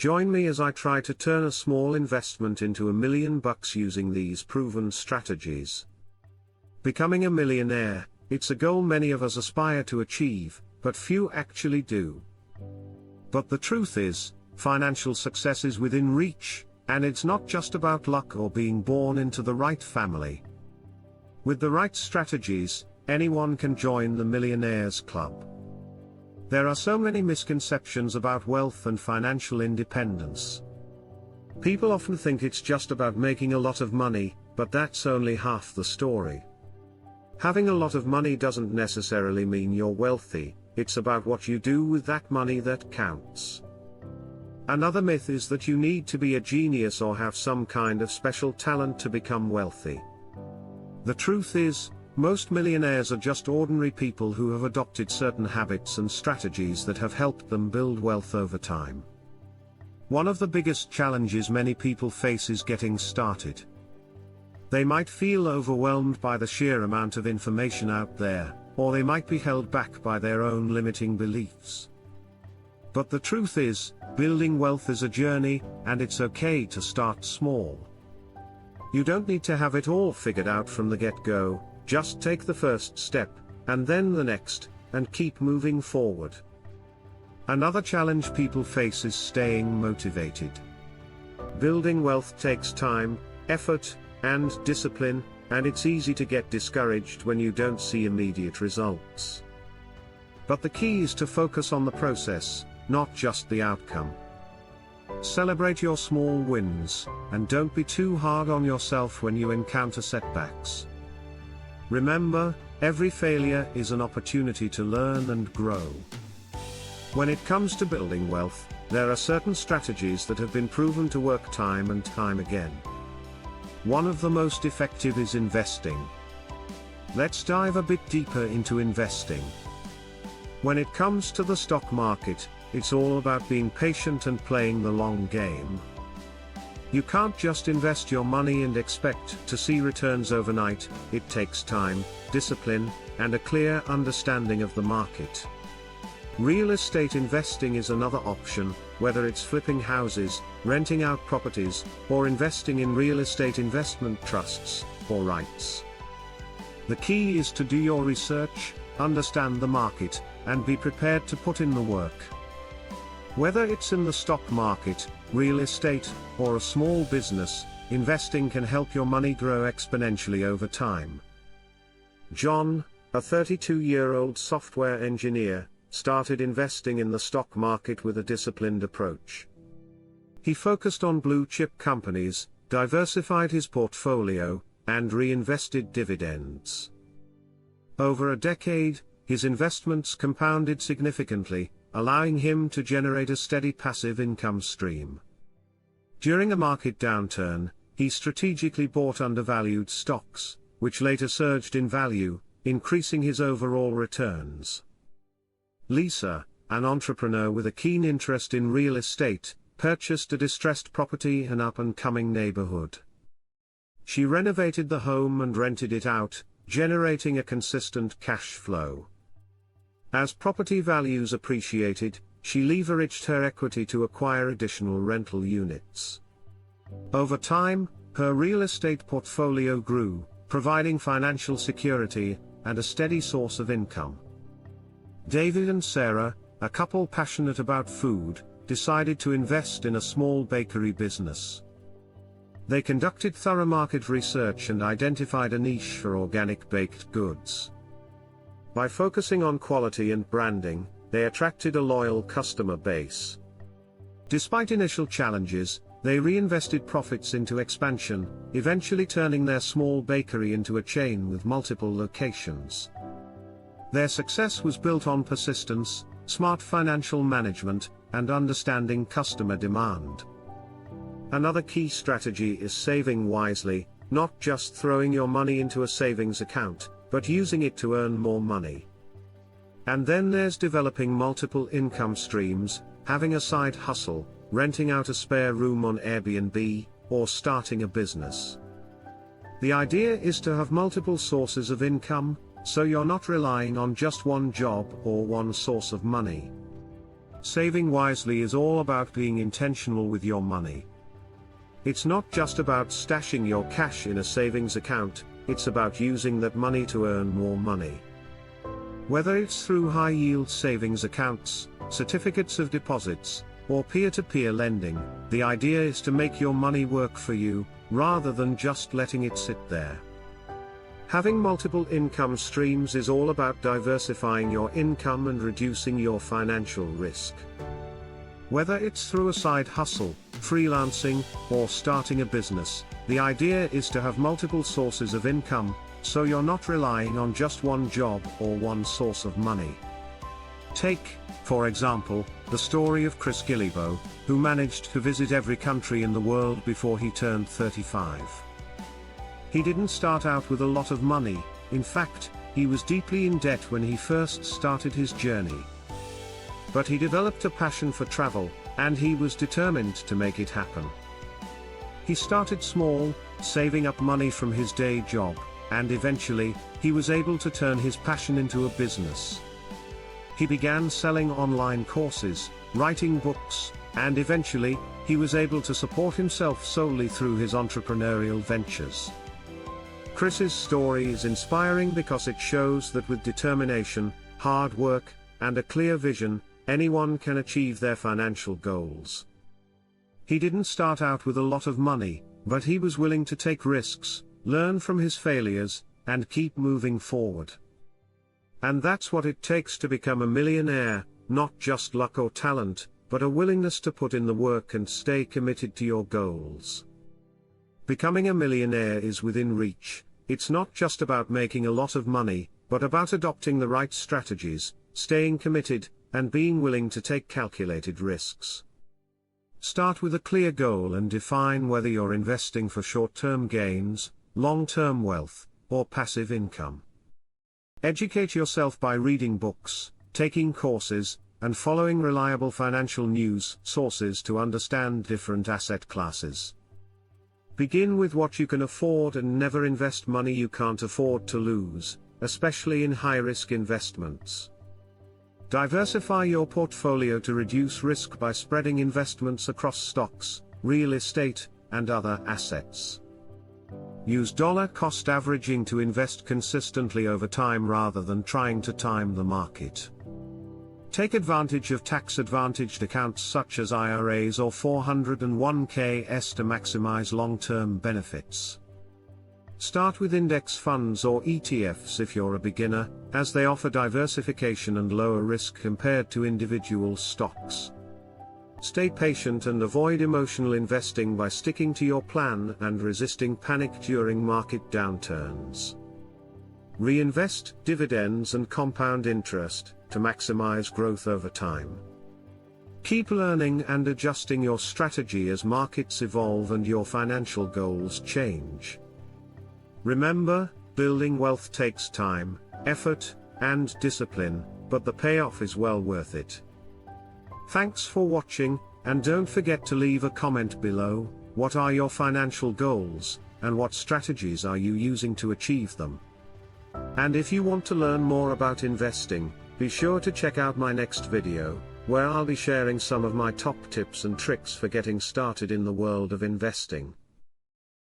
Join me as I try to turn a small investment into $1 million using these proven strategies. Becoming a millionaire, it's a goal many of us aspire to achieve, but few actually do. But the truth is, financial success is within reach, and it's not just about luck or being born into the right family. With the right strategies, anyone can join the Millionaires Club. There are so many misconceptions about wealth and financial independence. People often think it's just about making a lot of money, but that's only half the story. Having a lot of money doesn't necessarily mean you're wealthy, it's about what you do with that money that counts. Another myth is that you need to be a genius or have some kind of special talent to become wealthy. The truth is, most millionaires are just ordinary people who have adopted certain habits and strategies that have helped them build wealth over time. One of the biggest challenges many people face is getting started. They might feel overwhelmed by the sheer amount of information out there, or they might be held back by their own limiting beliefs. But the truth is, building wealth is a journey, and it's okay to start small. You don't need to have it all figured out from the get-go. Just take the first step, and then the next, and keep moving forward. Another challenge people face is staying motivated. Building wealth takes time, effort, and discipline, and it's easy to get discouraged when you don't see immediate results. But the key is to focus on the process, not just the outcome. Celebrate your small wins, and don't be too hard on yourself when you encounter setbacks. Remember, every failure is an opportunity to learn and grow. When it comes to building wealth, there are certain strategies that have been proven to work time and time again. One of the most effective is investing. Let's dive a bit deeper into investing. When it comes to the stock market, it's all about being patient and playing the long game. You can't just invest your money and expect to see returns overnight. It takes time, discipline, and a clear understanding of the market. Real estate investing is another option, whether it's flipping houses, renting out properties, or investing in real estate investment trusts, or REITs. The key is to do your research, understand the market, and be prepared to put in the work. Whether it's in the stock market, real estate, or a small business, investing can help your money grow exponentially over time. John, a 32-year-old software engineer, started investing in the stock market with a disciplined approach. He focused on blue-chip companies, diversified his portfolio, and reinvested dividends. Over a decade, his investments compounded significantly, allowing him to generate a steady passive income stream. During a market downturn, he strategically bought undervalued stocks, which later surged in value, increasing his overall returns. Lisa, an entrepreneur with a keen interest in real estate, purchased a distressed property in an up-and-coming neighborhood. She renovated the home and rented it out, generating a consistent cash flow. As property values appreciated, she leveraged her equity to acquire additional rental units. Over time, her real estate portfolio grew, providing financial security and a steady source of income. David and Sarah, a couple passionate about food, decided to invest in a small bakery business. They conducted thorough market research and identified a niche for organic baked goods. By focusing on quality and branding, they attracted a loyal customer base. Despite initial challenges, they reinvested profits into expansion, eventually turning their small bakery into a chain with multiple locations. Their success was built on persistence, smart financial management, and understanding customer demand. Another key strategy is saving wisely, not just throwing your money into a savings account, but using it to earn more money. And then there's developing multiple income streams, having a side hustle, renting out a spare room on Airbnb, or starting a business. The idea is to have multiple sources of income, so you're not relying on just one job or one source of money. Saving wisely is all about being intentional with your money. It's not just about stashing your cash in a savings account, it's about using that money to earn more money. Whether it's through high-yield savings accounts, certificates of deposits, or peer-to-peer lending, the idea is to make your money work for you, rather than just letting it sit there. Having multiple income streams is all about diversifying your income and reducing your financial risk. Whether it's through a side hustle, freelancing, or starting a business, the idea is to have multiple sources of income, so you're not relying on just one job or one source of money. Take, for example, the story of Chris Guillebeau, who managed to visit every country in the world before he turned 35. He didn't start out with a lot of money, in fact, he was deeply in debt when he first started his journey. But he developed a passion for travel, and he was determined to make it happen. He started small, saving up money from his day job, and eventually, he was able to turn his passion into a business. He began selling online courses, writing books, and eventually, he was able to support himself solely through his entrepreneurial ventures. Chris's story is inspiring because it shows that with determination, hard work, and a clear vision, anyone can achieve their financial goals. He didn't start out with a lot of money, but he was willing to take risks, learn from his failures, and keep moving forward. And that's what it takes to become a millionaire, not just luck or talent, but a willingness to put in the work and stay committed to your goals. Becoming a millionaire is within reach. It's not just about making a lot of money, but about adopting the right strategies, staying committed, and being willing to take calculated risks. Start with a clear goal and define whether you're investing for short-term gains, long-term wealth, or passive income. Educate yourself by reading books, taking courses, and following reliable financial news sources to understand different asset classes. Begin with what you can afford and never invest money you can't afford to lose, especially in high-risk investments. Diversify your portfolio to reduce risk by spreading investments across stocks, real estate, and other assets. Use dollar-cost averaging to invest consistently over time rather than trying to time the market. Take advantage of tax-advantaged accounts such as IRAs or 401(k)s to maximize long-term benefits. Start with index funds or ETFs if you're a beginner, as they offer diversification and lower risk compared to individual stocks. Stay patient and avoid emotional investing by sticking to your plan and resisting panic during market downturns. Reinvest dividends and compound interest to maximize growth over time. Keep learning and adjusting your strategy as markets evolve and your financial goals change. Remember, building wealth takes time, effort, and discipline, but the payoff is well worth it. Thanks for watching, and don't forget to leave a comment below. What are your financial goals, and what strategies are you using to achieve them? And if you want to learn more about investing, be sure to check out my next video, where I'll be sharing some of my top tips and tricks for getting started in the world of investing.